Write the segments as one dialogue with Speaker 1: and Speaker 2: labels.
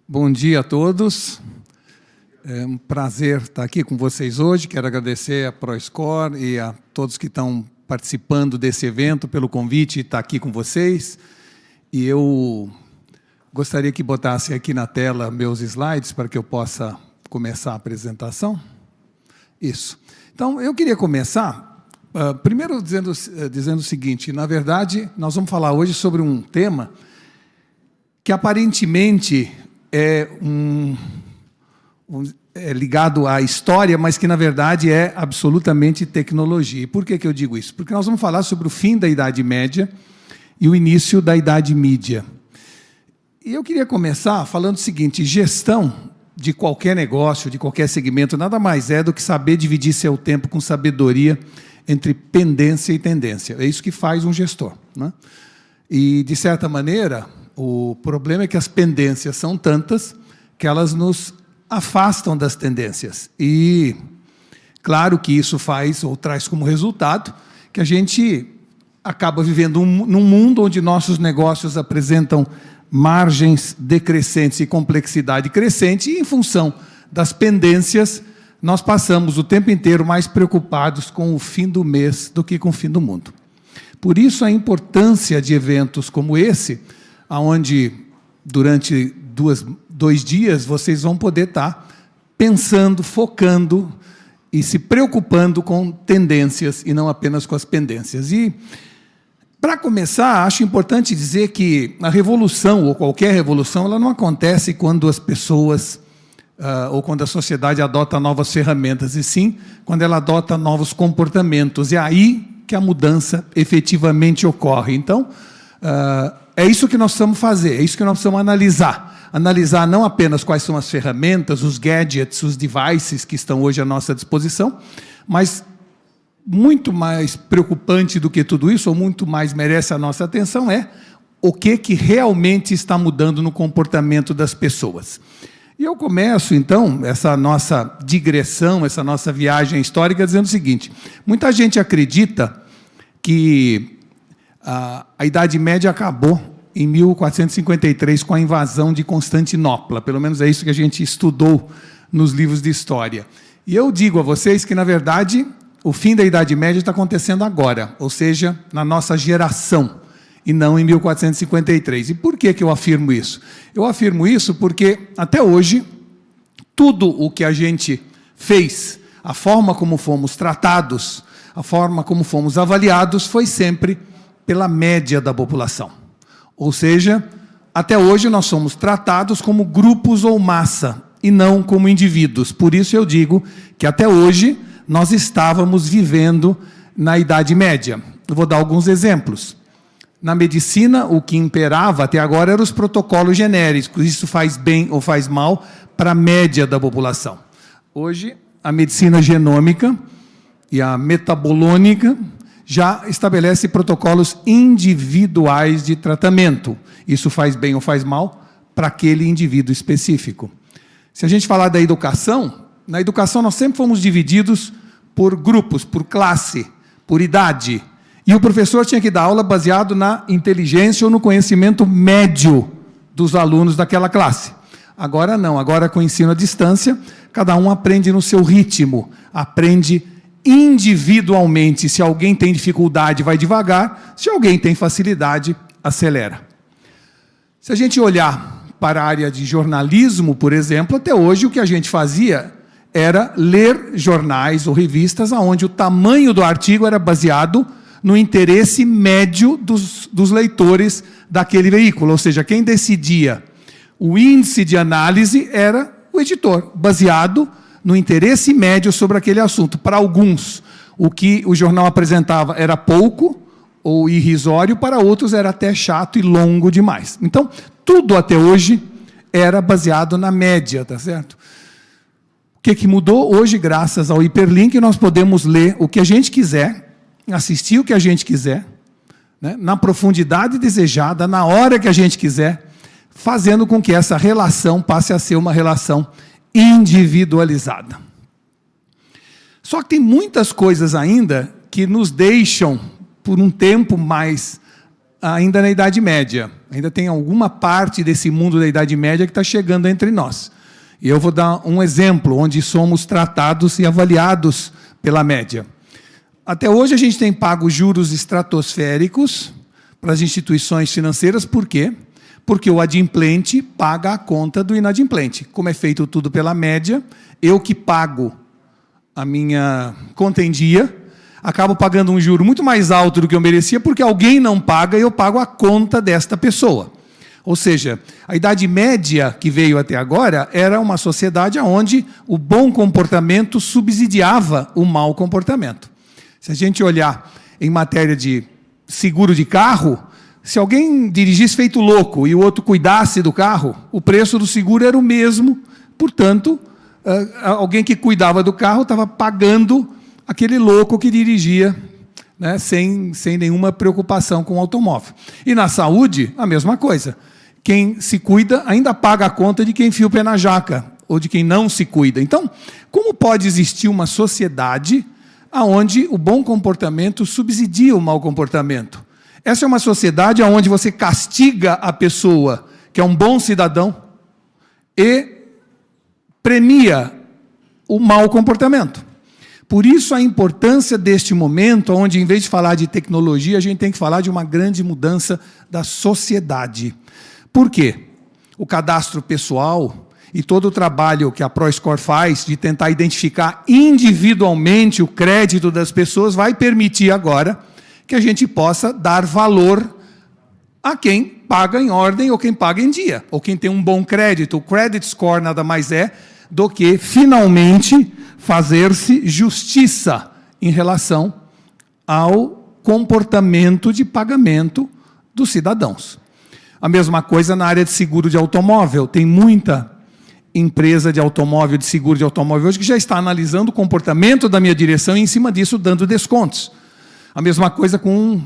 Speaker 1: Bom dia a todos. É um prazer estar aqui com vocês hoje. Quero agradecer a ProScore e a todos que estão participando desse evento pelo convite de estar aqui com vocês. E eu gostaria que botasse aqui na tela meus slides para que eu possa começar a apresentação. Isso. Então, eu queria começar, primeiro dizendo o seguinte: na verdade, nós vamos falar hoje sobre um tema que aparentemente é ligado à história, mas que, na verdade, é absolutamente tecnologia. E por que eu digo isso? Porque nós vamos falar sobre o fim da Idade Média e o início da Idade Mídia. E eu queria começar falando o seguinte: gestão de qualquer negócio, de qualquer segmento, nada mais é do que saber dividir seu tempo com sabedoria entre pendência e tendência. É isso que faz um gestor, né? E, de certa maneira, o problema é que as pendências são tantas que elas nos afastam das tendências. E, claro que isso faz ou traz como resultado que a gente acaba vivendo num mundo onde nossos negócios apresentam margens decrescentes e complexidade crescente, e, em função das pendências, nós passamos o tempo inteiro mais preocupados com o fim do mês do que com o fim do mundo. Por isso, a importância de eventos como esse, onde, durante dois dias, vocês vão poder estar pensando, focando e se preocupando com tendências e não apenas com as pendências. E, para começar, acho importante dizer que a revolução, ou qualquer revolução, ela não acontece quando as pessoas, ou quando a sociedade adota novas ferramentas, e sim quando ela adota novos comportamentos. É aí que a mudança efetivamente ocorre. Então, é isso que nós precisamos fazer, é isso que nós precisamos analisar. Analisar não apenas quais são as ferramentas, os gadgets, os devices que estão hoje à nossa disposição, mas muito mais preocupante do que tudo isso, ou muito mais merece a nossa atenção, é o que realmente está mudando no comportamento das pessoas. E eu começo, então, essa nossa digressão, essa nossa viagem histórica, dizendo o seguinte: muita gente acredita que a Idade Média acabou em 1453 com a invasão de Constantinopla. Pelo menos é isso que a gente estudou nos livros de história. E eu digo a vocês que, na verdade, o fim da Idade Média está acontecendo agora, ou seja, na nossa geração, e não em 1453. E por que eu afirmo isso? Eu afirmo isso porque, até hoje, tudo o que a gente fez, a forma como fomos tratados, a forma como fomos avaliados, foi sempre pela média da população. Ou seja, até hoje nós somos tratados como grupos ou massa, e não como indivíduos. Por isso eu digo que até hoje nós estávamos vivendo na Idade Média. Eu vou dar alguns exemplos. Na medicina, o que imperava até agora eram os protocolos genéricos. Isso faz bem ou faz mal para a média da população. Hoje, a medicina genômica e a metabolômica já estabelece protocolos individuais de tratamento. Isso faz bem ou faz mal para aquele indivíduo específico. Se a gente falar da educação, na educação nós sempre fomos divididos por grupos, por classe, por idade. E o professor tinha que dar aula baseado na inteligência ou no conhecimento médio dos alunos daquela classe. Agora não, agora com o ensino à distância, cada um aprende no seu ritmo, aprende individualmente. Se alguém tem dificuldade, vai devagar; se alguém tem facilidade, acelera. Se a gente olhar para a área de jornalismo, por exemplo, até hoje o que a gente fazia era ler jornais ou revistas onde o tamanho do artigo era baseado no interesse médio dos leitores daquele veículo. Ou seja, quem decidia o índice de análise era o editor, baseado no interesse médio sobre aquele assunto. Para alguns, o que o jornal apresentava era pouco ou irrisório; para outros era até chato e longo demais. Então, tudo até hoje era baseado na média, tá certo? O que mudou? Hoje, graças ao hiperlink, nós podemos ler o que a gente quiser, assistir o que a gente quiser, né, na profundidade desejada, na hora que a gente quiser, fazendo com que essa relação passe a ser uma relação individualizada. Só que tem muitas coisas ainda que nos deixam, por um tempo mais ainda na Idade Média. Ainda tem alguma parte desse mundo da Idade Média que está chegando entre nós. E eu vou dar um exemplo onde somos tratados e avaliados pela média. Até hoje a gente tem pago juros estratosféricos para as instituições financeiras. Por quê? Porque o adimplente paga a conta do inadimplente. Como é feito tudo pela média, eu que pago a minha conta em dia, acabo pagando um juro muito mais alto do que eu merecia, porque alguém não paga e eu pago a conta desta pessoa. Ou seja, a Idade Média que veio até agora era uma sociedade onde o bom comportamento subsidiava o mau comportamento. Se a gente olhar em matéria de seguro de carro, se alguém dirigisse feito louco e o outro cuidasse do carro, o preço do seguro era o mesmo, portanto, alguém que cuidava do carro estava pagando aquele louco que dirigia, né, sem nenhuma preocupação com o automóvel. E na saúde, a mesma coisa. Quem se cuida ainda paga a conta de quem enfia o pé na jaca, ou de quem não se cuida. Então, como pode existir uma sociedade onde o bom comportamento subsidia o mau comportamento? Essa é uma sociedade onde você castiga a pessoa que é um bom cidadão e premia o mau comportamento. Por isso a importância deste momento, onde em vez de falar de tecnologia, a gente tem que falar de uma grande mudança da sociedade. Por quê? O cadastro pessoal e todo o trabalho que a ProScore faz de tentar identificar individualmente o crédito das pessoas vai permitir agora que a gente possa dar valor a quem paga em ordem ou quem paga em dia, ou quem tem um bom crédito. O credit score nada mais é do que, finalmente, fazer-se justiça em relação ao comportamento de pagamento dos cidadãos. A mesma coisa na área de seguro de automóvel. Tem muita empresa de automóvel, de seguro de automóvel hoje, que já está analisando o comportamento da minha direção e, em cima disso, dando descontos. A mesma coisa com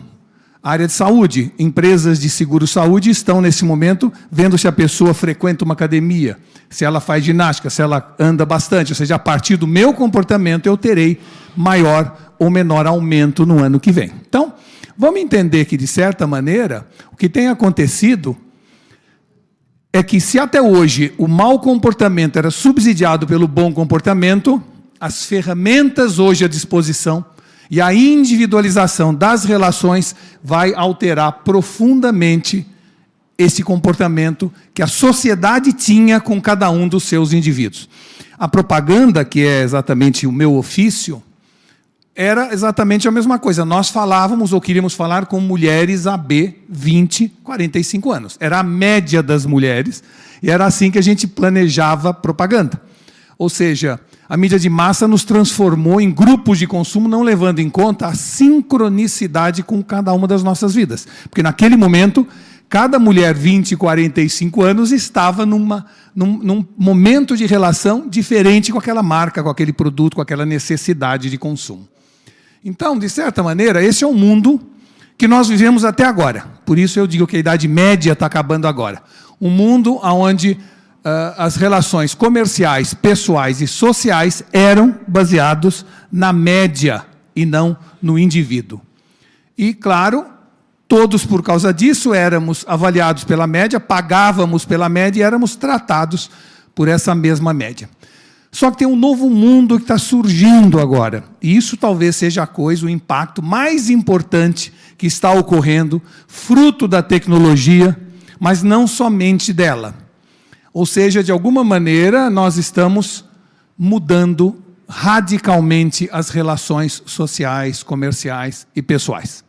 Speaker 1: a área de saúde. Empresas de seguro-saúde estão, nesse momento, vendo se a pessoa frequenta uma academia, se ela faz ginástica, se ela anda bastante. Ou seja, a partir do meu comportamento, eu terei maior ou menor aumento no ano que vem. Então, vamos entender que, de certa maneira, o que tem acontecido é que, se até hoje o mau comportamento era subsidiado pelo bom comportamento, as ferramentas hoje à disposição e a individualização das relações vai alterar profundamente esse comportamento que a sociedade tinha com cada um dos seus indivíduos. A propaganda, que é exatamente o meu ofício, era exatamente a mesma coisa. Nós falávamos ou queríamos falar com mulheres AB 20, 45 anos. Era a média das mulheres e era assim que a gente planejava propaganda. Ou seja, a mídia de massa nos transformou em grupos de consumo, não levando em conta a sincronicidade com cada uma das nossas vidas. Porque naquele momento, cada mulher 20, 45 anos estava num momento de relação diferente com aquela marca, com aquele produto, com aquela necessidade de consumo. Então, de certa maneira, esse é o mundo que nós vivemos até agora. Por isso eu digo que a Idade Média está acabando agora. Um mundo onde as relações comerciais, pessoais e sociais eram baseados na média e não no indivíduo. E, claro, todos por causa disso éramos avaliados pela média, pagávamos pela média e éramos tratados por essa mesma média. Só que tem um novo mundo que está surgindo agora. E isso talvez seja a coisa, o impacto mais importante que está ocorrendo, fruto da tecnologia, mas não somente dela. Ou seja, de alguma maneira, nós estamos mudando radicalmente as relações sociais, comerciais e pessoais.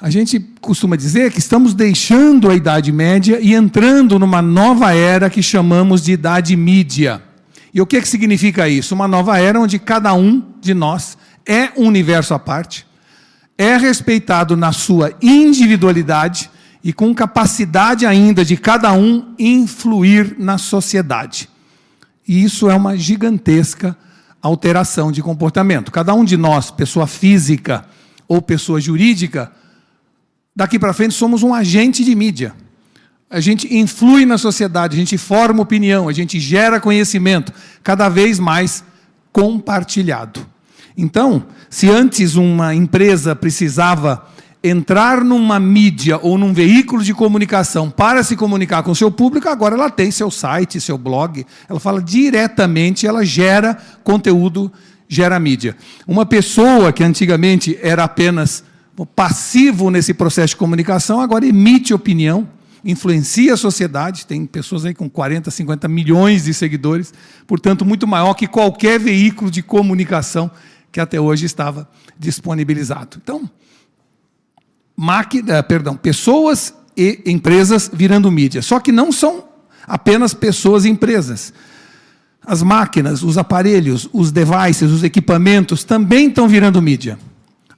Speaker 1: A gente costuma dizer que estamos deixando a Idade Média e entrando numa nova era que chamamos de Idade Mídia. E o que significa isso? Uma nova era onde cada um de nós é um universo à parte, é respeitado na sua individualidade e com capacidade ainda de cada um influir na sociedade. E isso é uma gigantesca alteração de comportamento. Cada um de nós, pessoa física ou pessoa jurídica, daqui para frente somos um agente de mídia. A gente influi na sociedade, a gente forma opinião, a gente gera conhecimento, cada vez mais compartilhado. Então, se antes uma empresa precisava entrar numa mídia ou num veículo de comunicação para se comunicar com o seu público, agora ela tem seu site, seu blog, ela fala diretamente, ela gera conteúdo, gera mídia. Uma pessoa que antigamente era apenas passivo nesse processo de comunicação, agora emite opinião, influencia a sociedade, tem pessoas aí com 40, 50 milhões de seguidores, portanto, muito maior que qualquer veículo de comunicação que até hoje estava disponibilizado. Então, pessoas e empresas virando mídia. Só que não são apenas pessoas e empresas. As máquinas, os aparelhos, os devices, os equipamentos também estão virando mídia.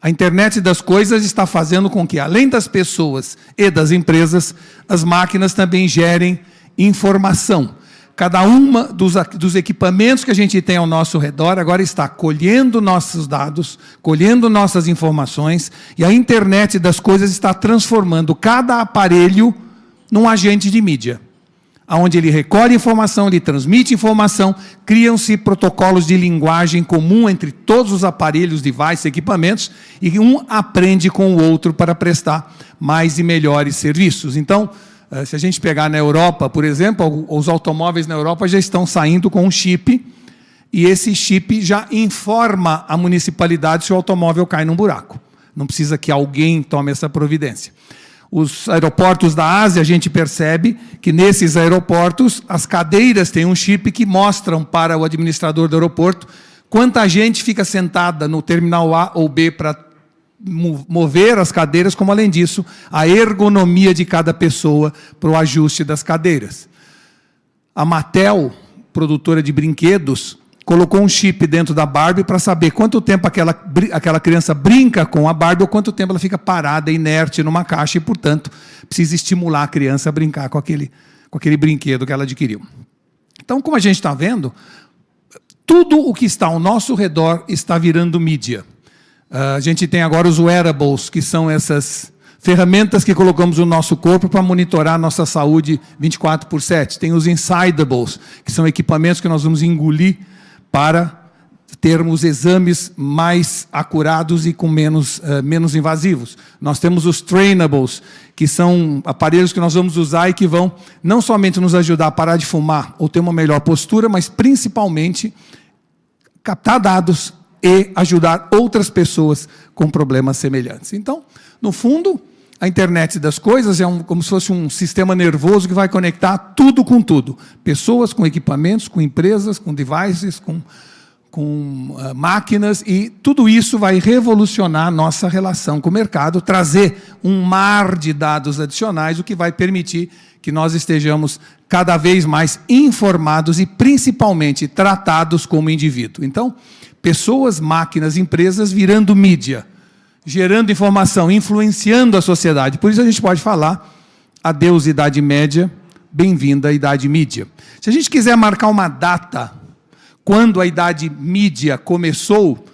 Speaker 1: A internet das coisas está fazendo com que, além das pessoas e das empresas, as máquinas também gerem informação. Cada uma dos equipamentos que a gente tem ao nosso redor agora está colhendo nossos dados, colhendo nossas informações, e a internet das coisas está transformando cada aparelho num agente de mídia, onde ele recolhe informação, ele transmite informação, criam-se protocolos de linguagem comum entre todos os aparelhos, devices, equipamentos, e um aprende com o outro para prestar mais e melhores serviços. Então, se a gente pegar na Europa, por exemplo, os automóveis na Europa já estão saindo com um chip, e esse chip já informa a municipalidade se o automóvel cai num buraco. Não precisa que alguém tome essa providência. Os aeroportos da Ásia, a gente percebe que nesses aeroportos, as cadeiras têm um chip que mostram para o administrador do aeroporto quanta gente fica sentada no terminal A ou B para mover as cadeiras, como, além disso, a ergonomia de cada pessoa para o ajuste das cadeiras. A Mattel, produtora de brinquedos, colocou um chip dentro da Barbie para saber quanto tempo aquela criança brinca com a Barbie ou quanto tempo ela fica parada, inerte, numa caixa, e, portanto, precisa estimular a criança a brincar com aquele brinquedo que ela adquiriu. Então, como a gente está vendo, tudo o que está ao nosso redor está virando mídia. A gente tem agora os wearables, que são essas ferramentas que colocamos no nosso corpo para monitorar a nossa saúde 24/7. Tem os insidables, que são equipamentos que nós vamos engolir para termos exames mais acurados e com menos invasivos. Nós temos os trainables, que são aparelhos que nós vamos usar e que vão não somente nos ajudar a parar de fumar ou ter uma melhor postura, mas principalmente captar dados e ajudar outras pessoas com problemas semelhantes. Então, no fundo, a internet das coisas é como se fosse um sistema nervoso que vai conectar tudo com tudo. Pessoas com equipamentos, com empresas, com devices, com máquinas, e tudo isso vai revolucionar a nossa relação com o mercado, trazer um mar de dados adicionais, o que vai permitir que nós estejamos cada vez mais informados e, principalmente, tratados como indivíduo. Então, pessoas, máquinas, empresas virando mídia, gerando informação, influenciando a sociedade. Por isso a gente pode falar, adeus Idade Média, bem-vinda à Idade Mídia. Se a gente quiser marcar uma data, quando a Idade Mídia começou,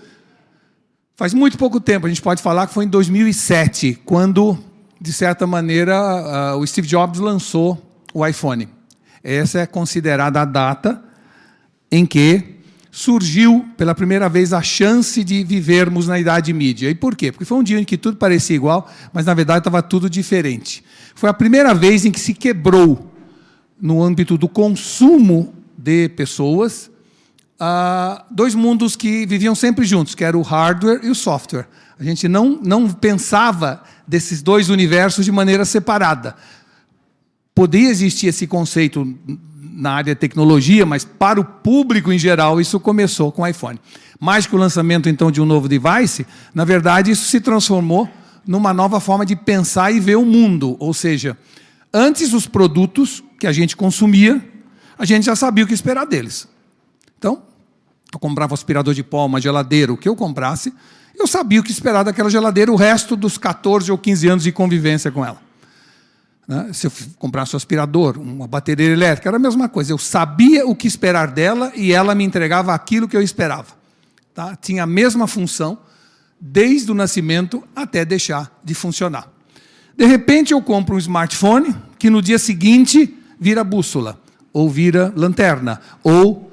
Speaker 1: faz muito pouco tempo, a gente pode falar que foi em 2007, quando, de certa maneira, o Steve Jobs lançou o iPhone. Essa é considerada a data em que surgiu pela primeira vez a chance de vivermos na Idade Mídia. E por quê? Porque foi um dia em que tudo parecia igual, mas na verdade estava tudo diferente. Foi a primeira vez em que se quebrou, no âmbito do consumo de pessoas, dois mundos que viviam sempre juntos, que era o hardware e o software. A gente não pensava desses dois universos de maneira separada. Poderia existir esse conceito na área de tecnologia, mas para o público em geral isso começou com o iPhone. Mais que o lançamento então de um novo device, na verdade isso se transformou numa nova forma de pensar e ver o mundo. Ou seja, antes os produtos que a gente consumia, a gente já sabia o que esperar deles. Então, eu comprava um aspirador de pó, uma geladeira, o que eu comprasse, eu sabia o que esperar daquela geladeira o resto dos 14 ou 15 anos de convivência com ela. Se eu comprasse um aspirador, uma bateria elétrica, era a mesma coisa. Eu sabia o que esperar dela e ela me entregava aquilo que eu esperava. Tá? Tinha a mesma função desde o nascimento até deixar de funcionar. De repente, eu compro um smartphone que no dia seguinte vira bússola, ou vira lanterna, ou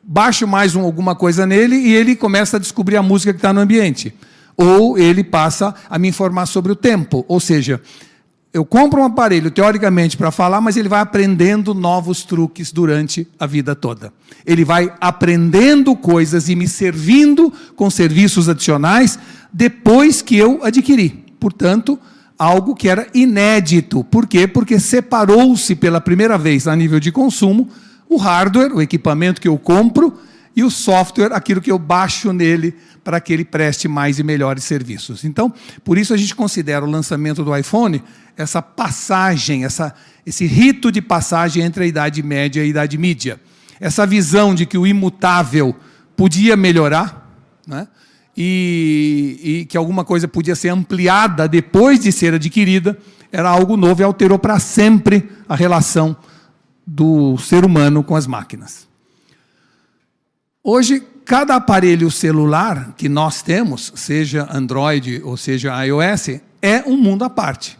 Speaker 1: baixo mais alguma coisa nele e ele começa a descobrir a música que está no ambiente. Ou ele passa a me informar sobre o tempo. Ou seja, eu compro um aparelho, teoricamente, para falar, mas ele vai aprendendo novos truques durante a vida toda. Ele vai aprendendo coisas e me servindo com serviços adicionais depois que eu adquiri. Portanto, algo que era inédito. Por quê? Porque separou-se pela primeira vez a nível de consumo o hardware, o equipamento que eu compro, e o software, aquilo que eu baixo nele para que ele preste mais e melhores serviços. Então, por isso a gente considera o lançamento do iPhone essa passagem, esse rito de passagem entre a Idade Média e a Idade Mídia. Essa visão de que o imutável podia melhorar, né? E que alguma coisa podia ser ampliada depois de ser adquirida, era algo novo e alterou para sempre a relação do ser humano com as máquinas. Hoje, cada aparelho celular que nós temos, seja Android ou seja iOS, é um mundo à parte.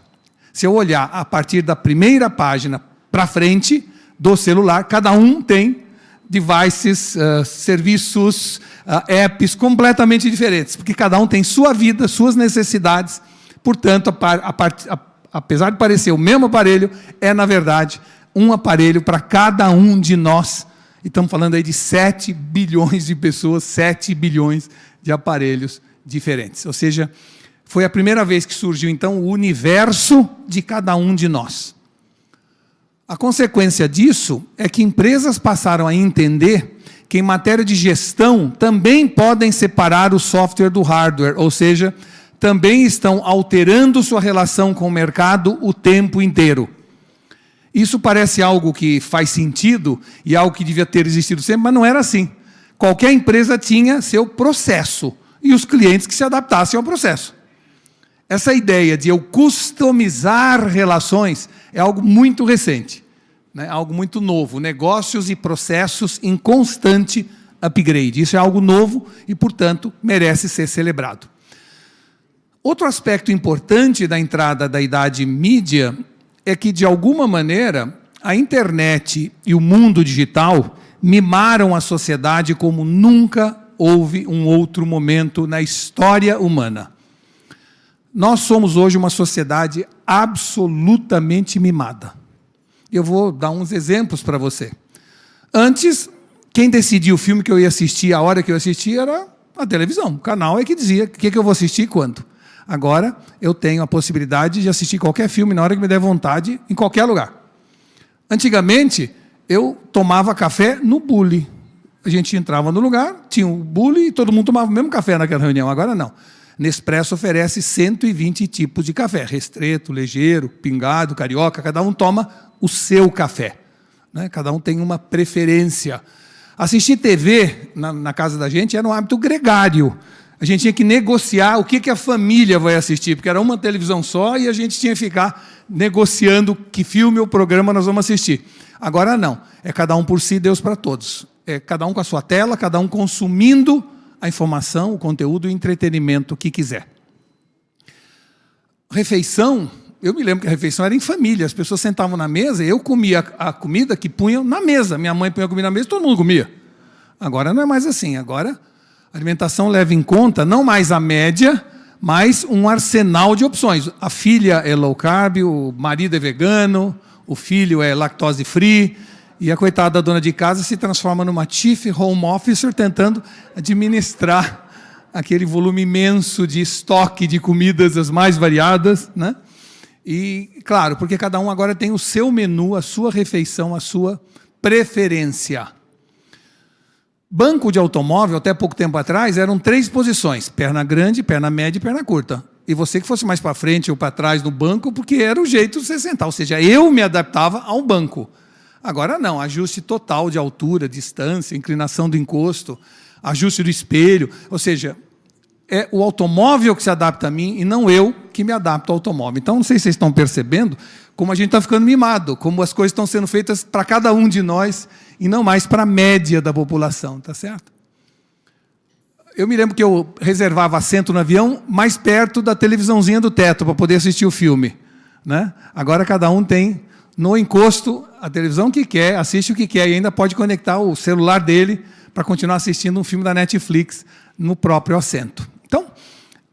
Speaker 1: Se eu olhar a partir da primeira página para frente do celular, cada um tem devices, serviços, apps completamente diferentes, porque cada um tem sua vida, suas necessidades. Portanto, apesar de parecer o mesmo aparelho, é, na verdade, um aparelho para cada um de nós. E estamos falando aí de 7 bilhões de pessoas, 7 bilhões de aparelhos diferentes. Ou seja, foi a primeira vez que surgiu, então, o universo de cada um de nós. A consequência disso é que empresas passaram a entender que, em matéria de gestão, também podem separar o software do hardware, ou seja, também estão alterando sua relação com o mercado o tempo inteiro. Isso parece algo que faz sentido e algo que devia ter existido sempre, mas não era assim. Qualquer empresa tinha seu processo e os clientes que se adaptassem ao processo. Essa ideia de eu customizar relações é algo muito recente, né? Algo muito novo. Negócios e processos em constante upgrade. Isso é algo novo e, portanto, merece ser celebrado. Outro aspecto importante da entrada da Idade Mídia é que, de alguma maneira, a internet e o mundo digital mimaram a sociedade como nunca houve um outro momento na história humana. Nós somos hoje uma sociedade absolutamente mimada. Eu vou dar uns exemplos para você. Antes, quem decidia o filme que eu ia assistir, a hora que eu assistia, era a televisão. O canal é que dizia o que eu vou assistir e quando. Agora, eu tenho a possibilidade de assistir qualquer filme na hora que me der vontade, em qualquer lugar. Antigamente, eu tomava café no bule. A gente entrava no lugar, tinha o bule e todo mundo tomava o mesmo café naquela reunião. Agora não. Nespresso oferece 120 tipos de café. Restreto, ligeiro, pingado, carioca. Cada um toma o seu café, né? Cada um tem uma preferência. Assistir TV na casa da gente era um hábito gregário. A gente tinha que negociar o que a família vai assistir, porque era uma televisão só e a gente tinha que ficar negociando que filme ou programa nós vamos assistir. Agora não, é cada um por si, Deus para todos. É cada um com a sua tela, cada um consumindo a informação, o conteúdo e o entretenimento que quiser. Refeição, eu me lembro que a refeição era em família, as pessoas sentavam na mesa, eu comia a comida que punham na mesa, minha mãe punha a comida na mesa, todo mundo comia. Agora não é mais assim, agora a alimentação leva em conta não mais a média, mas um arsenal de opções. A filha é low carb, o marido é vegano, o filho é lactose free, e a coitada da dona de casa se transforma numa chief home officer tentando administrar aquele volume imenso de estoque de comidas as mais variadas, né? E, claro, porque cada um agora tem o seu menu, a sua refeição, a sua preferência. Banco de automóvel, até pouco tempo atrás, eram 3 posições: perna grande, perna média e perna curta. E você que fosse mais para frente ou para trás no banco, porque era o jeito de você sentar. Ou seja, eu me adaptava ao banco. Agora não, ajuste total de altura, distância, inclinação do encosto, ajuste do espelho. Ou seja, é o automóvel que se adapta a mim e não eu que me adapto ao automóvel. Então, não sei se vocês estão percebendo como a gente está ficando mimado, como as coisas estão sendo feitas para cada um de nós e não mais para a média da população, tá certo? Eu me lembro que eu reservava assento no avião mais perto da televisãozinha do teto para poder assistir o filme, né? Agora cada um tem no encosto a televisão que quer, assiste o que quer e ainda pode conectar o celular dele para continuar assistindo um filme da Netflix no próprio assento. Então,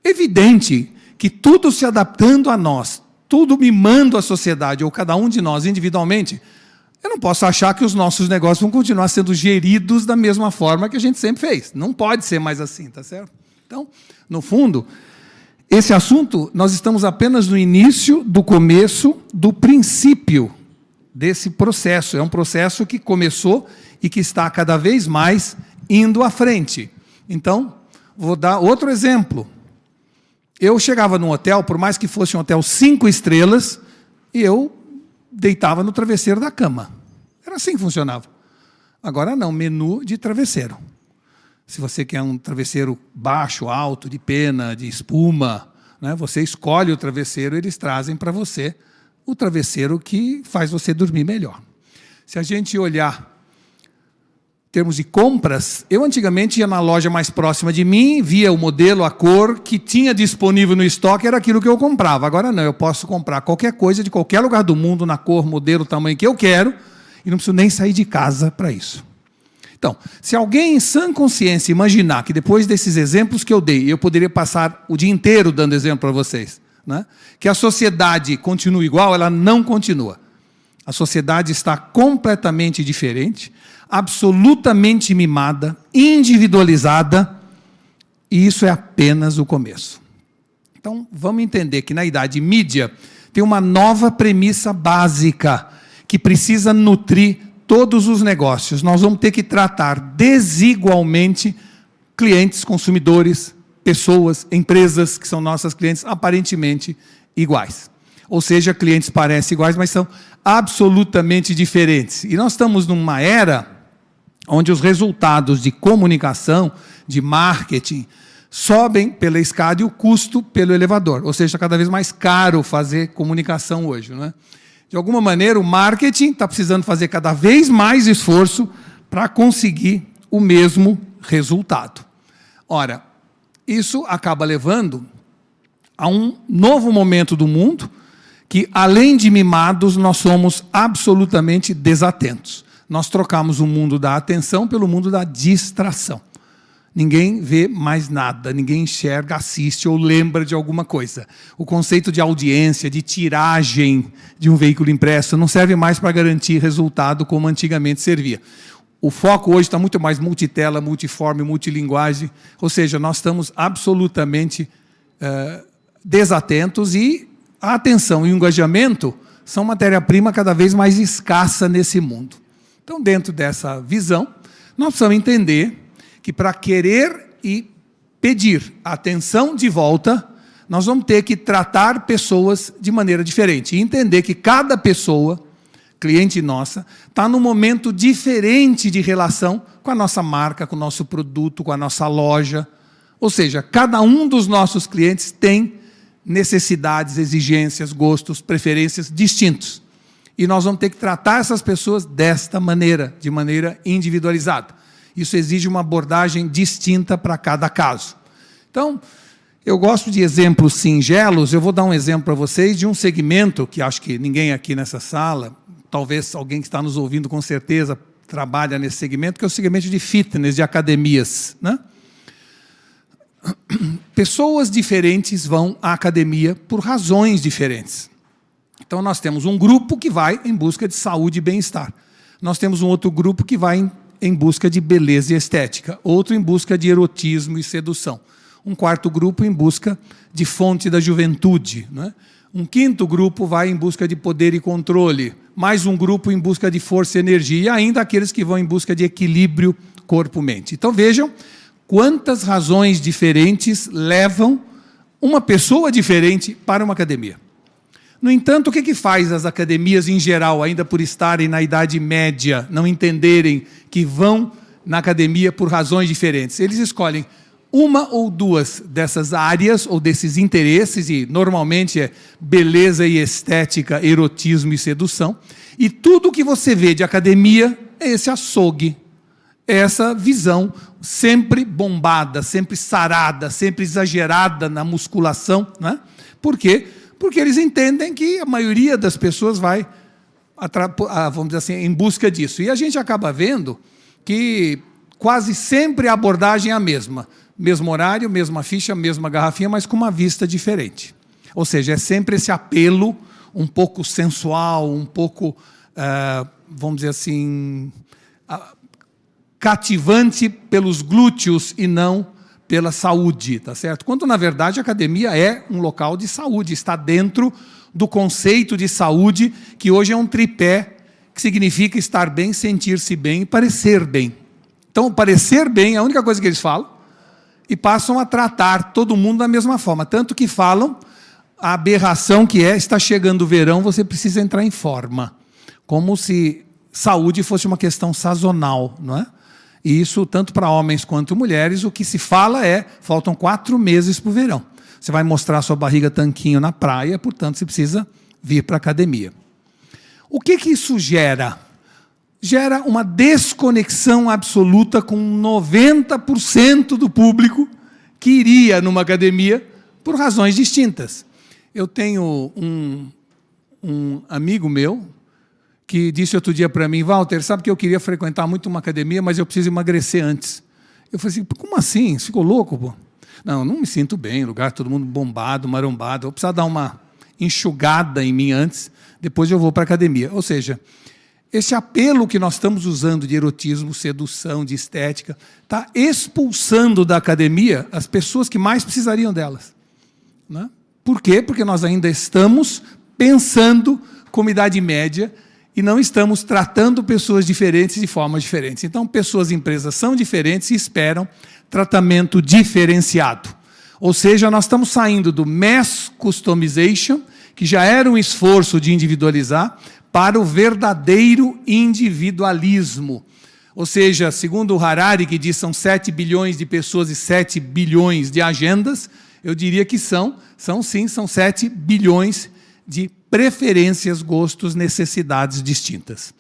Speaker 1: evidente que tudo se adaptando a nós, tudo mimando a sociedade, ou cada um de nós individualmente, eu não posso achar que os nossos negócios vão continuar sendo geridos da mesma forma que a gente sempre fez. Não pode ser mais assim, tá certo? Então, no fundo, esse assunto, nós estamos apenas no início, do começo, do princípio desse processo. É um processo que começou e que está cada vez mais indo à frente. Então, vou dar outro exemplo. Eu chegava num hotel, por mais que fosse um hotel 5 estrelas, e eu deitava no travesseiro da cama. Era assim que funcionava. Agora não, menu de travesseiro. Se você quer um travesseiro baixo, alto, de pena, de espuma, né, você escolhe o travesseiro, eles trazem para você o travesseiro que faz você dormir melhor. Se a gente olhar em termos de compras, eu antigamente ia na loja mais próxima de mim, via o modelo, a cor que tinha disponível no estoque, era aquilo que eu comprava. Agora não, eu posso comprar qualquer coisa de qualquer lugar do mundo, na cor, modelo, tamanho que eu quero, e não preciso nem sair de casa para isso. Então, se alguém em sã consciência imaginar que depois desses exemplos que eu dei, eu poderia passar o dia inteiro dando exemplo para vocês, né, que a sociedade continua igual, ela não continua. A sociedade está completamente diferente, absolutamente mimada, individualizada, e isso é apenas o começo. Então, vamos entender que na Idade Mídia tem uma nova premissa básica que precisa nutrir todos os negócios. Nós vamos ter que tratar desigualmente clientes, consumidores, pessoas, empresas que são nossas clientes aparentemente iguais. Ou seja, clientes parecem iguais, mas são absolutamente diferentes. E nós estamos numa era onde os resultados de comunicação, de marketing, sobem pela escada e o custo pelo elevador. Ou seja, está cada vez mais caro fazer comunicação hoje, não é? De alguma maneira, o marketing está precisando fazer cada vez mais esforço para conseguir o mesmo resultado. Ora, isso acaba levando a um novo momento do mundo que, além de mimados, nós somos absolutamente desatentos. Nós trocamos o mundo da atenção pelo mundo da distração. Ninguém vê mais nada, ninguém enxerga, assiste ou lembra de alguma coisa. O conceito de audiência, de tiragem de um veículo impresso não serve mais para garantir resultado como antigamente servia. O foco hoje está muito mais multitela, multiforme, multilinguagem, ou seja, nós estamos absolutamente desatentos e a atenção e o engajamento são matéria-prima cada vez mais escassa nesse mundo. Então, dentro dessa visão, nós precisamos entender que para querer e pedir atenção de volta, nós vamos ter que tratar pessoas de maneira diferente. E entender que cada pessoa, cliente nossa, está num momento diferente de relação com a nossa marca, com o nosso produto, com a nossa loja. Ou seja, cada um dos nossos clientes tem necessidades, exigências, gostos, preferências distintos. E nós vamos ter que tratar essas pessoas desta maneira, de maneira individualizada. Isso exige uma abordagem distinta para cada caso. Então, eu gosto de exemplos singelos. Eu vou dar um exemplo para vocês de um segmento que acho que ninguém aqui nessa sala, talvez alguém que está nos ouvindo com certeza trabalha nesse segmento, que é o segmento de fitness, de academias, né? Pessoas diferentes vão à academia por razões diferentes. Então, nós temos um grupo que vai em busca de saúde e bem-estar. Nós temos um outro grupo que vai em busca de beleza e estética. Outro em busca de erotismo e sedução. Um quarto grupo em busca de fonte da juventude, né? Um quinto grupo vai em busca de poder e controle. Mais um grupo em busca de força e energia. E ainda aqueles que vão em busca de equilíbrio corpo-mente. Então, vejam quantas razões diferentes levam uma pessoa diferente para uma academia. No entanto, o que faz as academias em geral, ainda por estarem na Idade Média, não entenderem que vão na academia por razões diferentes? Eles escolhem uma ou duas dessas áreas ou desses interesses, e normalmente é beleza e estética, erotismo e sedução, e tudo que você vê de academia é esse açougue, é essa visão sempre bombada, sempre sarada, sempre exagerada na musculação, né? Por quê? Porque eles entendem que a maioria das pessoas vai, vamos dizer assim, em busca disso. E a gente acaba vendo que quase sempre a abordagem é a mesma. Mesmo horário, mesma ficha, mesma garrafinha, mas com uma vista diferente. Ou seja, é sempre esse apelo um pouco sensual, um pouco, vamos dizer assim, cativante pelos glúteos e não pela saúde, tá certo? Quando, na verdade, a academia é um local de saúde, está dentro do conceito de saúde, que hoje é um tripé, que significa estar bem, sentir-se bem e parecer bem. Então, parecer bem é a única coisa que eles falam, e passam a tratar todo mundo da mesma forma. Tanto que falam a aberração que está chegando o verão, você precisa entrar em forma. Como se saúde fosse uma questão sazonal, não é? E isso, tanto para homens quanto mulheres, o que se fala faltam 4 meses para o verão. Você vai mostrar sua barriga tanquinho na praia, portanto, você precisa vir para a academia. O que isso gera? Gera uma desconexão absoluta com 90% do público que iria numa academia por razões distintas. Eu tenho um amigo meu que disse outro dia para mim: Walter, sabe que eu queria frequentar muito uma academia, mas eu preciso emagrecer antes. Eu falei assim: como assim? Você ficou louco, pô? Não me sinto bem, lugar todo mundo bombado, marombado, vou precisar dar uma enxugada em mim antes, depois eu vou para a academia. Ou seja, esse apelo que nós estamos usando de erotismo, sedução, de estética, está expulsando da academia as pessoas que mais precisariam delas. Né? Por quê? Porque nós ainda estamos pensando como idade média e não estamos tratando pessoas diferentes de formas diferentes. Então, pessoas e empresas são diferentes e esperam tratamento diferenciado. Ou seja, nós estamos saindo do mass customization, que já era um esforço de individualizar, para o verdadeiro individualismo. Ou seja, segundo o Harari, que diz que são 7 bilhões de pessoas e 7 bilhões de agendas, eu diria que são 7 bilhões de preferências, gostos, necessidades distintas.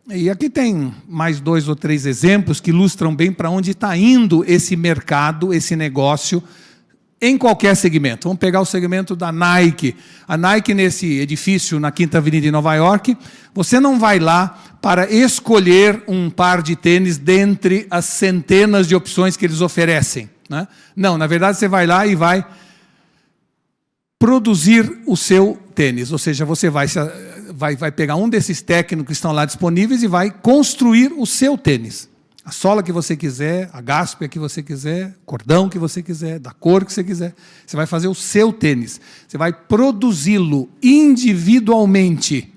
Speaker 1: E aqui tem mais 2 ou 3 exemplos que ilustram bem para onde está indo esse mercado, esse negócio, em qualquer segmento. Vamos pegar o segmento da Nike. A Nike, nesse edifício, na Quinta Avenida em Nova York, você não vai lá para escolher um par de tênis dentre as centenas de opções que eles oferecem. Né? Não, na verdade, você vai lá e vai produzir o seu tênis. Ou seja, você vai pegar um desses técnicos que estão lá disponíveis e vai construir o seu tênis. A sola que você quiser, a gáspia que você quiser, cordão que você quiser, da cor que você quiser. Você vai fazer o seu tênis. Você vai produzi-lo individualmente.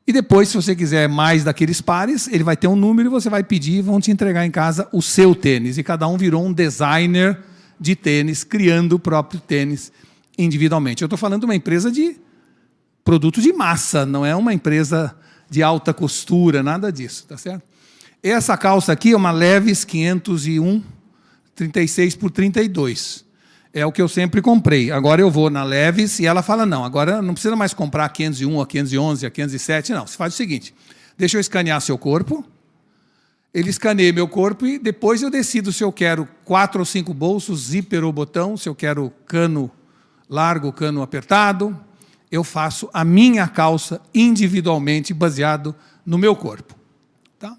Speaker 1: E depois, se você quiser mais daqueles pares, ele vai ter um número e você vai pedir e vão te entregar em casa o seu tênis. E cada um virou um designer de tênis, criando o próprio tênis individualmente. Eu estou falando de uma empresa de produto de massa, não é uma empresa de alta costura, nada disso, tá certo? Essa calça aqui é uma Levi's 501, 36 por 32. É o que eu sempre comprei. Agora eu vou na Levi's e ela fala, não, agora não precisa mais comprar a 501, a 511, a 507, não. Você faz o seguinte, deixa eu escanear seu corpo, ele escaneia meu corpo e depois eu decido se eu quero 4 ou 5 bolsos, zíper ou botão, se eu quero cano largo, cano apertado. Eu faço a minha calça individualmente, baseado no meu corpo. Tá?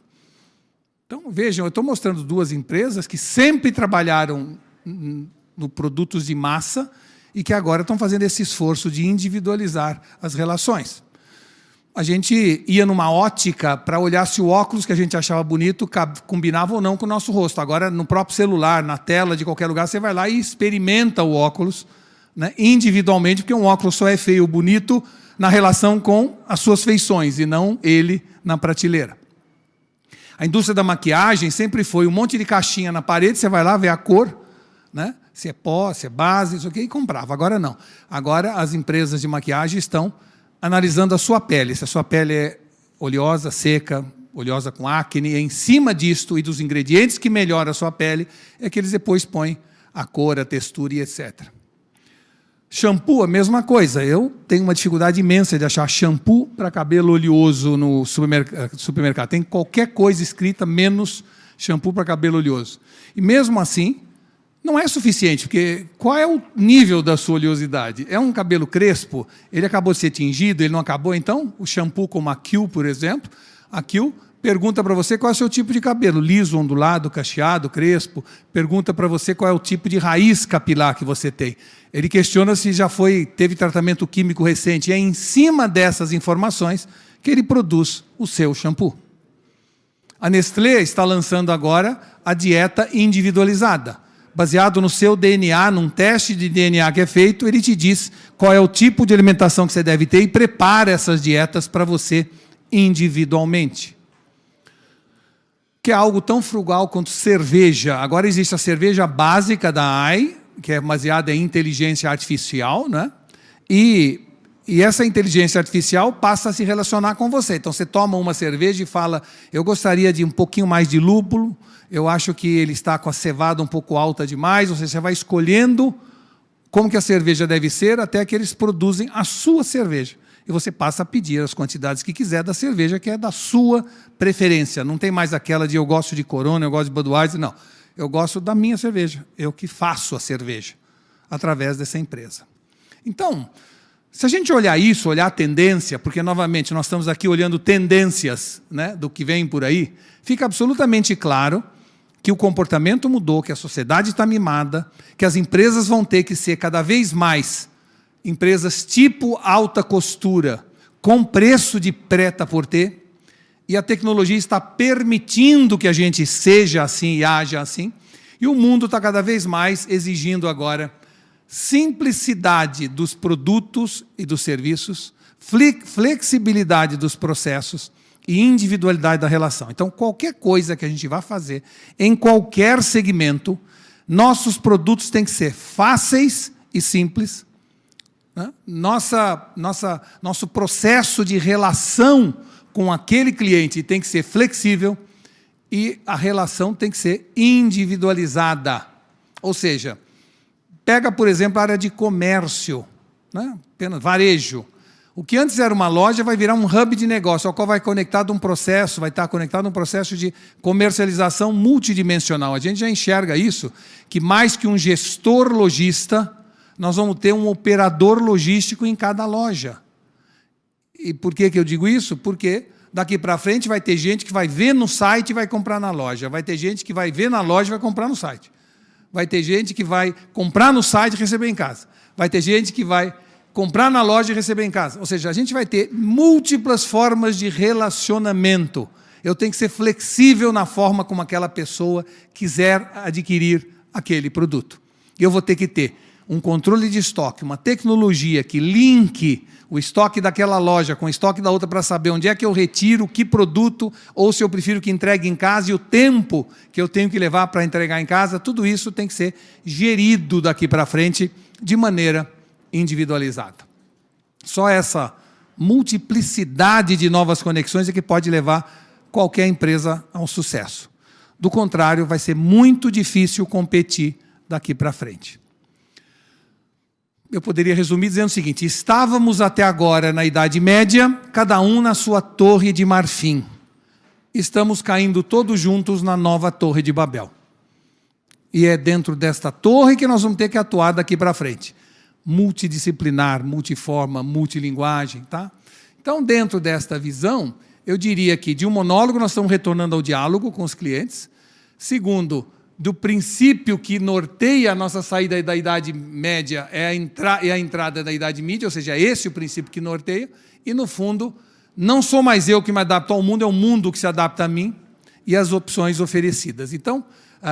Speaker 1: Então, vejam, eu estou mostrando 2 empresas que sempre trabalharam no produtos de massa e que agora estão fazendo esse esforço de individualizar as relações. A gente ia numa ótica para olhar se o óculos que a gente achava bonito combinava ou não com o nosso rosto. Agora, no próprio celular, na tela de qualquer lugar, você vai lá e experimenta o óculos, né, individualmente, porque um óculos só é feio ou bonito na relação com as suas feições e não ele na prateleira. A indústria da maquiagem sempre foi um monte de caixinha na parede, você vai lá ver a cor, né, se é pó, se é base, isso aqui, e comprava. Agora não. Agora as empresas de maquiagem estão analisando a sua pele. Se a sua pele é oleosa, seca, oleosa com acne, em cima disto e dos ingredientes que melhoram a sua pele, é que eles depois põem a cor, a textura e etc. Shampoo, a mesma coisa. Eu tenho uma dificuldade imensa de achar shampoo para cabelo oleoso no supermercado. Tem qualquer coisa escrita menos shampoo para cabelo oleoso. E mesmo assim, não é suficiente, porque qual é o nível da sua oleosidade? É um cabelo crespo? Ele acabou de ser tingido, ele não acabou? Então, o shampoo como a Q, por exemplo, a Q pergunta para você qual é o seu tipo de cabelo, liso, ondulado, cacheado, crespo, pergunta para você qual é o tipo de raiz capilar que você tem. Ele questiona se já teve tratamento químico recente, e é em cima dessas informações que ele produz o seu shampoo. A Nestlé está lançando agora a dieta individualizada. Baseado no seu DNA, num teste de DNA que é feito, ele te diz qual é o tipo de alimentação que você deve ter e prepara essas dietas para você individualmente. Que é algo tão frugal quanto cerveja. Agora existe a cerveja básica da AI, que é baseada em inteligência artificial, né? E essa inteligência artificial passa a se relacionar com você. Então você toma uma cerveja e fala, eu gostaria de um pouquinho mais de lúpulo, eu acho que ele está com a cevada um pouco alta demais, ou seja, você vai escolhendo como que a cerveja deve ser até que eles produzem a sua cerveja. E você passa a pedir as quantidades que quiser da cerveja, que é da sua preferência. Não tem mais aquela de eu gosto de Corona, eu gosto de Budweiser, não. Eu gosto da minha cerveja, eu que faço a cerveja, através dessa empresa. Então, se a gente olhar isso, olhar a tendência, porque, novamente, nós estamos aqui olhando tendências, né, do que vem por aí, fica absolutamente claro que o comportamento mudou, que a sociedade está mimada, que as empresas vão ter que ser cada vez mais empresas tipo alta costura, com preço de prêt-à-porter, e a tecnologia está permitindo que a gente seja assim e haja assim, e o mundo está cada vez mais exigindo agora simplicidade dos produtos e dos serviços, flexibilidade dos processos e individualidade da relação. Então, qualquer coisa que a gente vá fazer, em qualquer segmento, nossos produtos têm que ser fáceis e simples, né? Nosso processo de relação com aquele cliente tem que ser flexível e a relação tem que ser individualizada. Ou seja, pega, por exemplo, a área de comércio, né? Apenas varejo. O que antes era uma loja vai virar um hub de negócio, ao qual vai conectado um processo, vai estar conectado um processo de comercialização multidimensional. A gente já enxerga isso, que mais que um gestor lojista, nós vamos ter um operador logístico em cada loja. E por que eu digo isso? Porque daqui para frente vai ter gente que vai ver no site e vai comprar na loja. Vai ter gente que vai ver na loja e vai comprar no site. Vai ter gente que vai comprar no site e receber em casa. Vai ter gente que vai comprar na loja e receber em casa. Ou seja, a gente vai ter múltiplas formas de relacionamento. Eu tenho que ser flexível na forma como aquela pessoa quiser adquirir aquele produto. Eu vou ter que ter um controle de estoque, uma tecnologia que linke o estoque daquela loja com o estoque da outra para saber onde é que eu retiro, que produto, ou se eu prefiro que entregue em casa e o tempo que eu tenho que levar para entregar em casa, tudo isso tem que ser gerido daqui para frente de maneira individualizada. Só essa multiplicidade de novas conexões é que pode levar qualquer empresa a um sucesso. Do contrário, vai ser muito difícil competir daqui para frente. Eu poderia resumir dizendo o seguinte: estávamos até agora na Idade Média, cada um na sua torre de marfim. Estamos caindo todos juntos na nova Torre de Babel. E é dentro desta torre que nós vamos ter que atuar daqui para frente. Multidisciplinar, multiforma, multilinguagem, tá? Então, dentro desta visão, eu diria que de um monólogo nós estamos retornando ao diálogo com os clientes. Segundo, do princípio que norteia a nossa saída da Idade Média é a entrada da Idade Mídia, ou seja, esse é o princípio que norteia, e no fundo, não sou mais eu que me adapto ao mundo, é o mundo que se adapta a mim e as opções oferecidas. Então,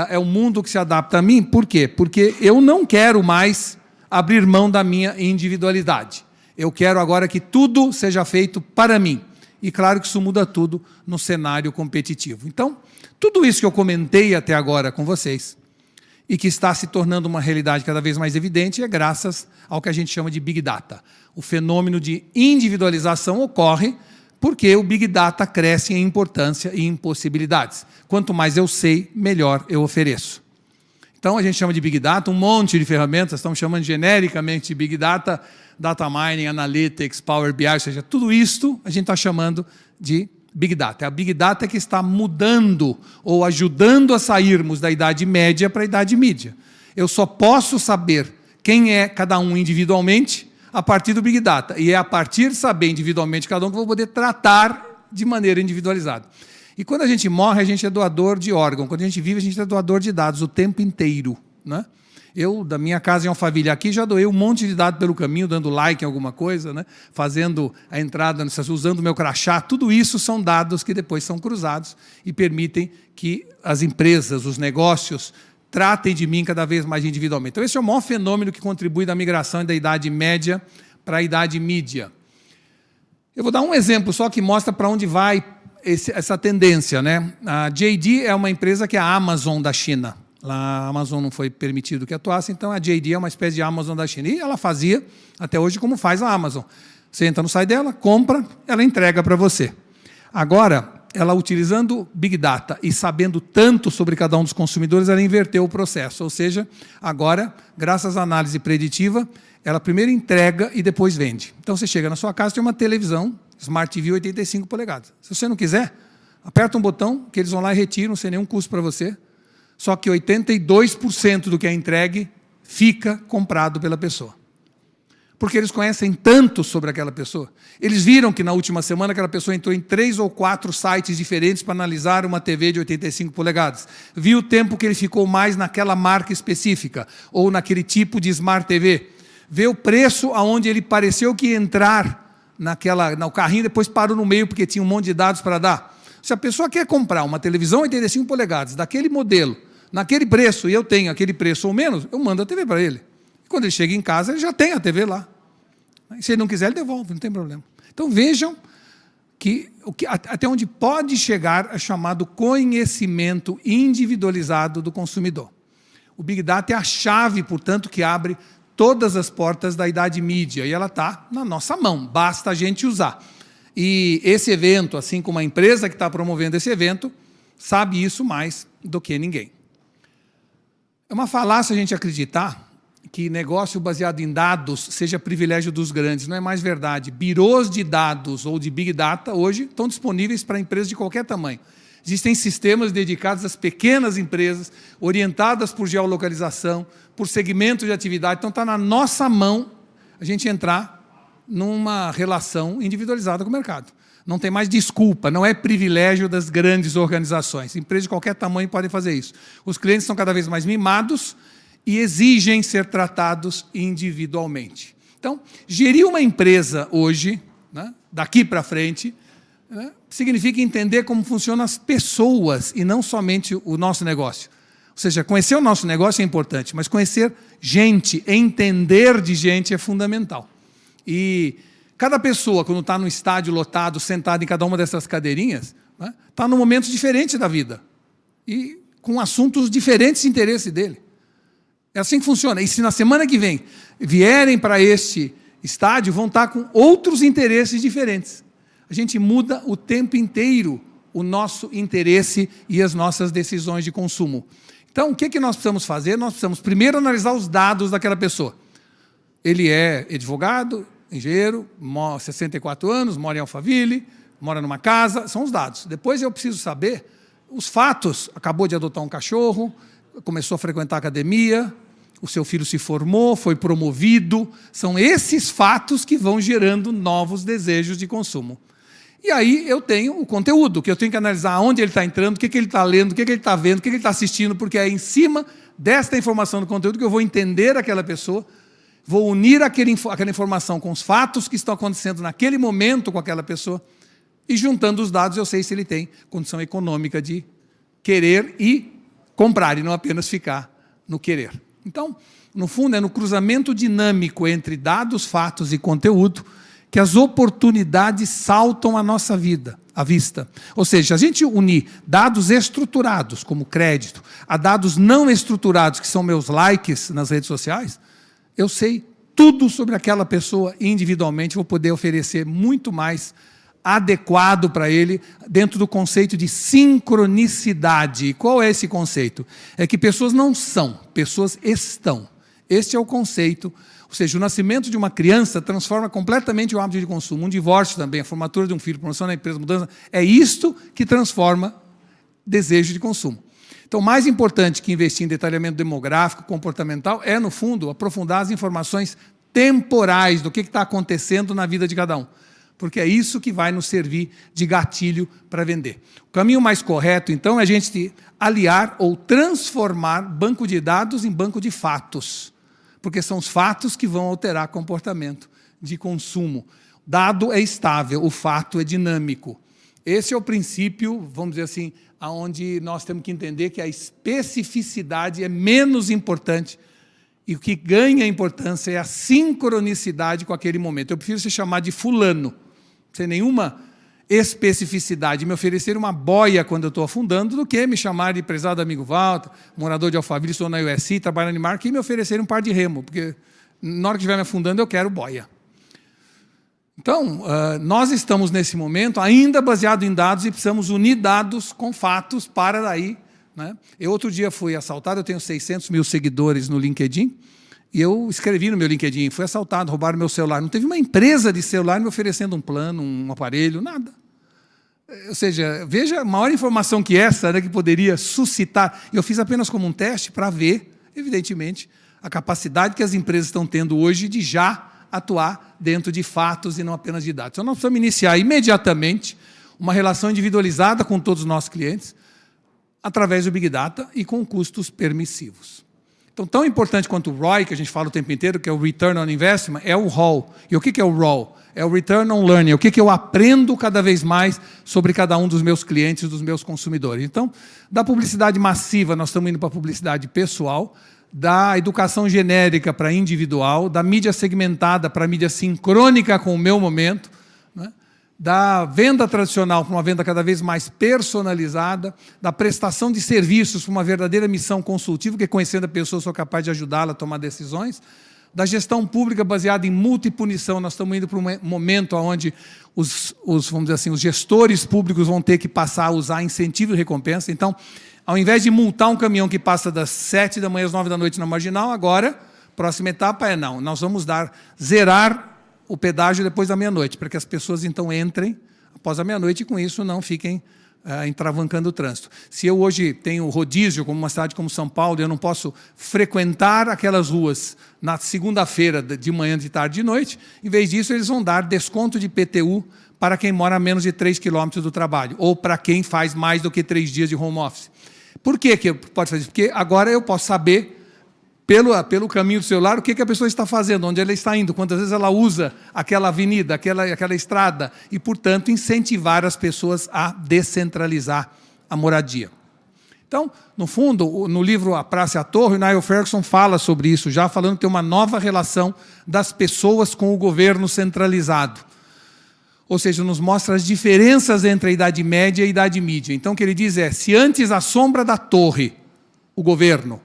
Speaker 1: é o mundo que se adapta a mim, por quê? Porque eu não quero mais abrir mão da minha individualidade. Eu quero agora que tudo seja feito para mim. E claro que isso muda tudo no cenário competitivo. Então, tudo isso que eu comentei até agora com vocês, e que está se tornando uma realidade cada vez mais evidente, é graças ao que a gente chama de Big Data. O fenômeno de individualização ocorre porque o Big Data cresce em importância e em possibilidades. Quanto mais eu sei, melhor eu ofereço. Então, a gente chama de Big Data, um monte de ferramentas, estamos chamando genericamente de Big Data, Data Mining, Analytics, Power BI, ou seja, tudo isto a gente está chamando de Big Data. É a Big Data que está mudando ou ajudando a sairmos da Idade Média para a Idade Mídia. Eu só posso saber quem é cada um individualmente a partir do Big Data. E é a partir de saber individualmente cada um que eu vou poder tratar de maneira individualizada. E quando a gente morre, a gente é doador de órgão. Quando a gente vive, a gente é doador de dados o tempo inteiro, né? Eu, da minha casa em Alphaville aqui, já doei um monte de dados pelo caminho, dando like em alguma coisa, né? Fazendo a entrada, usando o meu crachá. Tudo isso são dados que depois são cruzados e permitem que as empresas, os negócios, tratem de mim cada vez mais individualmente. Então, esse é o maior fenômeno que contribui da migração da Idade Média para a Idade Mídia. Eu vou dar um exemplo só que mostra para onde vai essa tendência, né? A JD é uma empresa que é a Amazon da China. Lá a Amazon não foi permitido que atuasse, então a JD é uma espécie de Amazon da China. E ela fazia, até hoje, como faz a Amazon. Você entra no site dela, compra, ela entrega para você. Agora, ela utilizando Big Data e sabendo tanto sobre cada um dos consumidores, ela inverteu o processo. Ou seja, agora, graças à análise preditiva, ela primeiro entrega e depois vende. Então, você chega na sua casa, tem uma televisão Smart TV 85 polegadas. Se você não quiser, aperta um botão que eles vão lá e retiram sem nenhum custo para você. Só que 82% do que é entregue fica comprado pela pessoa. Porque eles conhecem tanto sobre aquela pessoa. Eles viram que na última semana aquela pessoa entrou em 3 ou 4 sites diferentes para analisar uma TV de 85 polegadas. Viu o tempo que ele ficou mais naquela marca específica, ou naquele tipo de Smart TV. Vê o preço aonde ele pareceu que ia entrar no carrinho, depois parou no meio porque tinha um monte de dados para dar. Se a pessoa quer comprar uma televisão 85 polegadas, daquele modelo, naquele preço, e eu tenho aquele preço ou menos, eu mando a TV para ele. Quando ele chega em casa, ele já tem a TV lá. Se ele não quiser, ele devolve, não tem problema. Então, vejam que até onde pode chegar é chamado conhecimento individualizado do consumidor. O Big Data é a chave, portanto, que abre todas as portas da Idade Mídia, e ela está na nossa mão, basta a gente usar. E esse evento, assim como a empresa que está promovendo esse evento, sabe isso mais do que ninguém. É uma falácia a gente acreditar que negócio baseado em dados seja privilégio dos grandes. Não é mais verdade. Birôs de dados ou de Big Data hoje estão disponíveis para empresas de qualquer tamanho. Existem sistemas dedicados às pequenas empresas, orientadas por geolocalização, por segmento de atividade. Então, está na nossa mão a gente entrar numa relação individualizada com o mercado. Não tem mais desculpa, não é privilégio das grandes organizações. Empresas de qualquer tamanho podem fazer isso. Os clientes são cada vez mais mimados e exigem ser tratados individualmente. Então, gerir uma empresa hoje, né, daqui para frente, né, significa entender como funcionam as pessoas e não somente o nosso negócio. Ou seja, conhecer o nosso negócio é importante, mas conhecer gente, entender de gente é fundamental. E cada pessoa, quando está no estádio lotado, sentada em cada uma dessas cadeirinhas, né, está num momento diferente da vida e com assuntos diferentes de interesse dele. É assim que funciona. E se na semana que vem vierem para este estádio, vão estar com outros interesses diferentes. A gente muda o tempo inteiro o nosso interesse e as nossas decisões de consumo. Então, o que nós precisamos fazer? Nós precisamos primeiro analisar os dados daquela pessoa. Ele é advogado, engenheiro, 64 anos, mora em Alphaville, mora numa casa, são os dados. Depois eu preciso saber os fatos. Acabou de adotar um cachorro, começou a frequentar a academia, o seu filho se formou, foi promovido. São esses fatos que vão gerando novos desejos de consumo. E aí eu tenho o conteúdo, que eu tenho que analisar onde ele está entrando, o que ele está lendo, o que ele está vendo, o que ele está assistindo, porque é em cima desta informação do conteúdo que eu vou entender aquela pessoa, vou unir aquela informação com os fatos que estão acontecendo naquele momento com aquela pessoa, e juntando os dados eu sei se ele tem condição econômica de querer e comprar, e não apenas ficar no querer. Então, no fundo, é no cruzamento dinâmico entre dados, fatos e conteúdo que as oportunidades saltam à nossa vida, à vista. Ou seja, a gente unir dados estruturados, como crédito, a dados não estruturados, que são meus likes nas redes sociais, eu sei tudo sobre aquela pessoa individualmente, vou poder oferecer muito mais adequado para ele, dentro do conceito de sincronicidade. E qual é esse conceito? É que pessoas não são, pessoas estão. Este é o conceito. Ou seja, o nascimento de uma criança transforma completamente o hábito de consumo. Um divórcio também, a formatura de um filho, promoção na empresa, mudança. É isto que transforma desejo de consumo. Então, mais importante que investir em detalhamento demográfico, comportamental, é, no fundo, aprofundar as informações temporais do que está acontecendo na vida de cada um. porque é isso que vai nos servir de gatilho para vender. O caminho mais correto, então, é a gente aliar ou transformar banco de dados em banco de fatos, porque são os fatos que vão alterar comportamento de consumo. Dado é estável, o fato é dinâmico. Esse é o princípio, vamos dizer assim, onde nós temos que entender que a especificidade é menos importante e o que ganha importância é a sincronicidade com aquele momento. Eu prefiro ser chamado de fulano, sem nenhuma especificidade, me oferecer uma boia quando eu estou afundando, do que me chamar de prezado amigo Walter, morador de Alphaville, estou na USI, trabalhando em marketing, e me oferecer um par de remo, porque na hora que estiver me afundando eu quero boia. Então, nós estamos nesse momento ainda baseado em dados e precisamos unir dados com fatos para daí. Né? Eu outro dia fui assaltado, eu tenho 600 mil seguidores no LinkedIn, e eu escrevi no meu LinkedIn, fui assaltado, roubaram meu celular. Não teve uma empresa de celular me oferecendo um plano, um aparelho, nada. Ou seja, veja a maior informação que essa, né, que poderia suscitar. Eu fiz apenas como um teste para ver, evidentemente, a capacidade que as empresas estão tendo hoje de já atuar dentro de fatos e não apenas de dados. Então, nós precisamos iniciar imediatamente uma relação individualizada com todos os nossos clientes, através do Big Data e com custos permissivos. Então, tão importante quanto o ROI, que a gente fala o tempo inteiro, que é o Return on Investment, é o ROL. E o que é o ROL? É o Return on Learning. O que eu aprendo cada vez mais sobre cada um dos meus clientes, dos meus consumidores. Então, da publicidade massiva, nós estamos indo para a publicidade pessoal, da educação genérica para individual, da mídia segmentada para a mídia sincrônica com o meu momento, né? Da venda tradicional para uma venda cada vez mais personalizada, da prestação de serviços para uma verdadeira missão consultiva, que conhecendo a pessoa sou capaz de ajudá-la a tomar decisões, da gestão pública baseada em multipunição. Nós estamos indo para um momento onde vamos dizer assim, os gestores públicos vão ter que passar a usar incentivo e recompensa. Então, ao invés de multar um caminhão que passa das 7 da manhã às 9 da noite na Marginal, agora, próxima etapa é não, nós vamos zerar o pedágio depois da meia-noite, para que as pessoas então entrem após a meia-noite e com isso não fiquem entravancando o trânsito. Se eu hoje tenho rodízio, como uma cidade como São Paulo, eu não posso frequentar aquelas ruas na segunda-feira, de manhã, de tarde, de noite, em vez disso eles vão dar desconto de IPTU para quem mora a menos de 3 quilômetros do trabalho, ou para quem faz mais do que 3 dias de home office. Por que pode fazer isso? Porque agora eu posso saber, pelo caminho do celular, o que a pessoa está fazendo, onde ela está indo, quantas vezes ela usa aquela avenida, aquela estrada, e, portanto, incentivar as pessoas a descentralizar a moradia. Então, no fundo, no livro A Praça e a Torre, o Niall Ferguson fala sobre isso, já falando que tem uma nova relação das pessoas com o governo centralizado. Ou seja, nos mostra as diferenças entre a Idade Média e a Idade Mídia. Então, o que ele diz é, se antes a sombra da torre, o governo,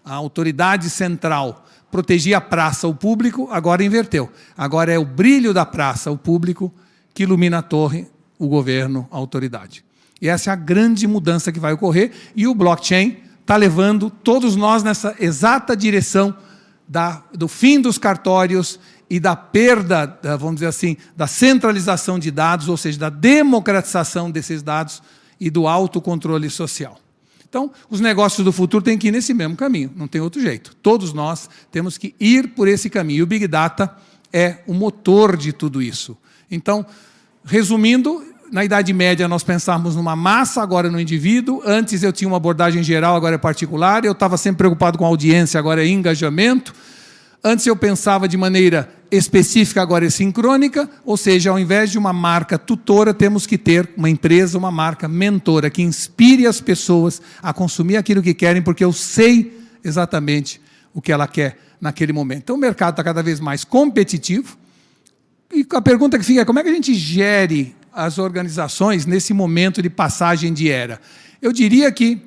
Speaker 1: a autoridade central, protegia a praça, o público, agora inverteu. Agora é o brilho da praça, o público, que ilumina a torre, o governo, a autoridade. E essa é a grande mudança que vai ocorrer, e o blockchain está levando todos nós nessa exata direção do fim dos cartórios e da perda, vamos dizer assim, da centralização de dados, ou seja, da democratização desses dados e do autocontrole social. Então, os negócios do futuro têm que ir nesse mesmo caminho, não tem outro jeito. Todos nós temos que ir por esse caminho. E o Big Data é o motor de tudo isso. Então, resumindo, na Idade Média nós pensávamos numa massa, agora no indivíduo. Antes eu tinha uma abordagem geral, agora é particular. Eu estava sempre preocupado com a audiência, agora é engajamento. Antes eu pensava de maneira específica, agora é sincrônica, ou seja, ao invés de uma marca tutora, temos que ter uma empresa, uma marca mentora, que inspire as pessoas a consumir aquilo que querem, porque eu sei exatamente o que ela quer naquele momento. Então o mercado está cada vez mais competitivo, e a pergunta que fica é como é que a gente gere as organizações nesse momento de passagem de era? Eu diria que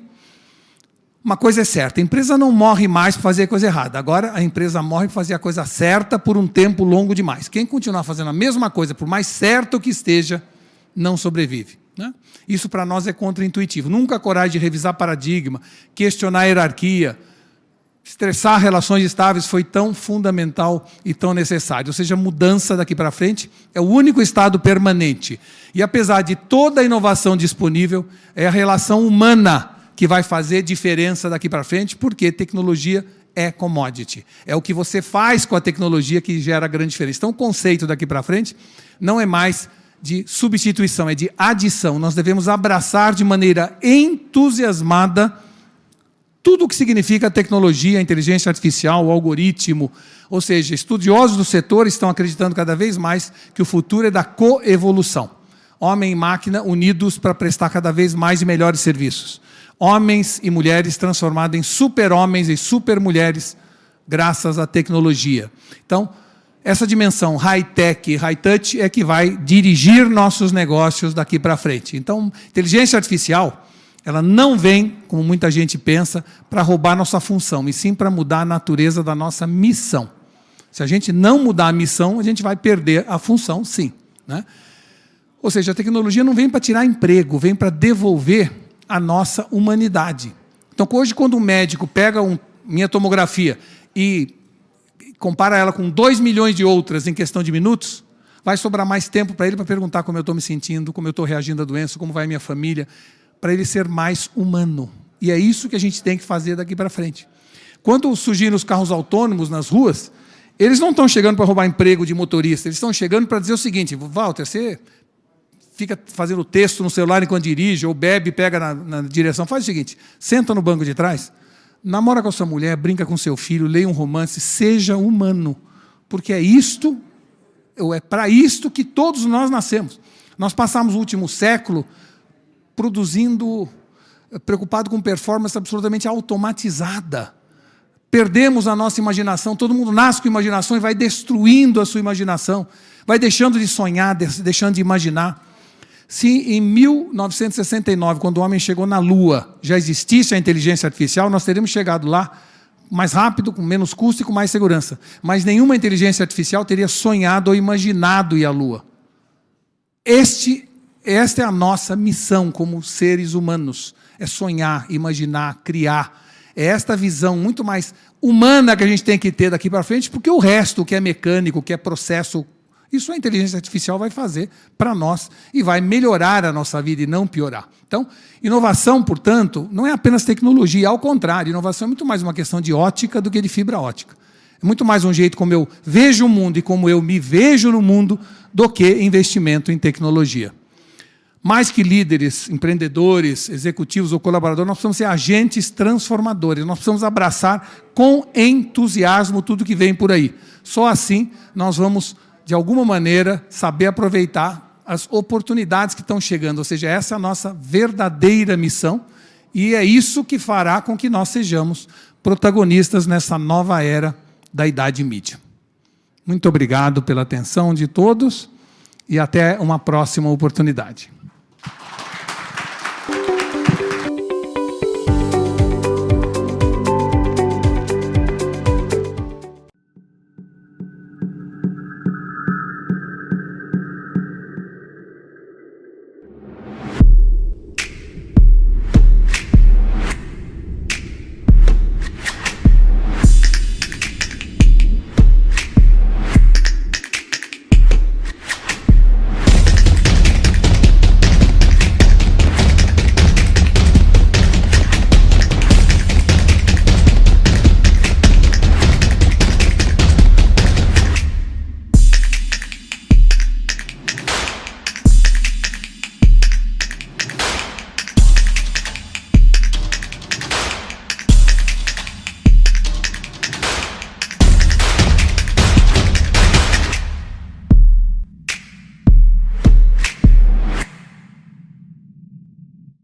Speaker 1: uma coisa é certa, a empresa não morre mais para fazer a coisa errada. Agora, a empresa morre para fazer a coisa certa por um tempo longo demais. Quem continuar fazendo a mesma coisa, por mais certo que esteja, não sobrevive. Né? Isso, para nós, é contraintuitivo. Nunca a coragem de revisar paradigma, questionar a hierarquia, estressar relações estáveis foi tão fundamental e tão necessário. Ou seja, a mudança daqui para frente é o único estado permanente. E, apesar de toda a inovação disponível, é a relação humana que vai fazer diferença daqui para frente, porque tecnologia é commodity. É o que você faz com a tecnologia que gera a grande diferença. Então, o conceito daqui para frente não é mais de substituição, é de adição. Nós devemos abraçar de maneira entusiasmada tudo o que significa a tecnologia, a inteligência artificial, o algoritmo. Ou seja, estudiosos do setor estão acreditando cada vez mais que o futuro é da coevolução. Homem e máquina unidos para prestar cada vez mais e melhores serviços. Homens e mulheres transformados em super-homens e super-mulheres graças à tecnologia. Então, essa dimensão high-tech, high-touch é que vai dirigir nossos negócios daqui para frente. Então, inteligência artificial, ela não vem, como muita gente pensa, para roubar nossa função, e sim para mudar a natureza da nossa missão. Se a gente não mudar a missão, a gente vai perder a função, sim, né? Ou seja, a tecnologia não vem para tirar emprego, vem para devolver a nossa humanidade. Então, hoje, quando um médico pega minha tomografia e compara ela com 2 milhões de outras em questão de minutos, vai sobrar mais tempo para ele para perguntar como eu estou me sentindo, como eu estou reagindo à doença, como vai a minha família, para ele ser mais humano. E é isso que a gente tem que fazer daqui para frente. Quando surgiram os carros autônomos nas ruas, eles não estão chegando para roubar emprego de motorista, eles estão chegando para dizer o seguinte: Walter, você fica fazendo texto no celular enquanto dirige, ou bebe e pega na direção, faz o seguinte, senta no banco de trás, namora com a sua mulher, brinca com seu filho, leia um romance, seja humano, porque é isto, ou é para isto que todos nós nascemos. Nós passamos o último século produzindo, preocupado com performance absolutamente automatizada. Perdemos a nossa imaginação, todo mundo nasce com imaginação e vai destruindo a sua imaginação, vai deixando de sonhar, deixando de imaginar. Se em 1969, quando o homem chegou na Lua, já existisse a inteligência artificial, nós teríamos chegado lá mais rápido, com menos custo e com mais segurança. Mas nenhuma inteligência artificial teria sonhado ou imaginado ir à Lua. Esta é a nossa missão como seres humanos. É sonhar, imaginar, criar. É esta visão muito mais humana que a gente tem que ter daqui para frente, porque o resto, o que é mecânico, o que é processo, isso a inteligência artificial vai fazer para nós e vai melhorar a nossa vida e não piorar. Então, inovação, portanto, não é apenas tecnologia, ao contrário, inovação é muito mais uma questão de ótica do que de fibra ótica. É muito mais um jeito como eu vejo o mundo e como eu me vejo no mundo do que investimento em tecnologia. Mais que líderes, empreendedores, executivos ou colaboradores, nós precisamos ser agentes transformadores. Nós precisamos abraçar com entusiasmo tudo que vem por aí. Só assim nós vamos, de alguma maneira, saber aproveitar as oportunidades que estão chegando. Ou seja, essa é a nossa verdadeira missão e é isso que fará com que nós sejamos protagonistas nessa nova era da Idade Mídia. Muito obrigado pela atenção de todos e até uma próxima oportunidade.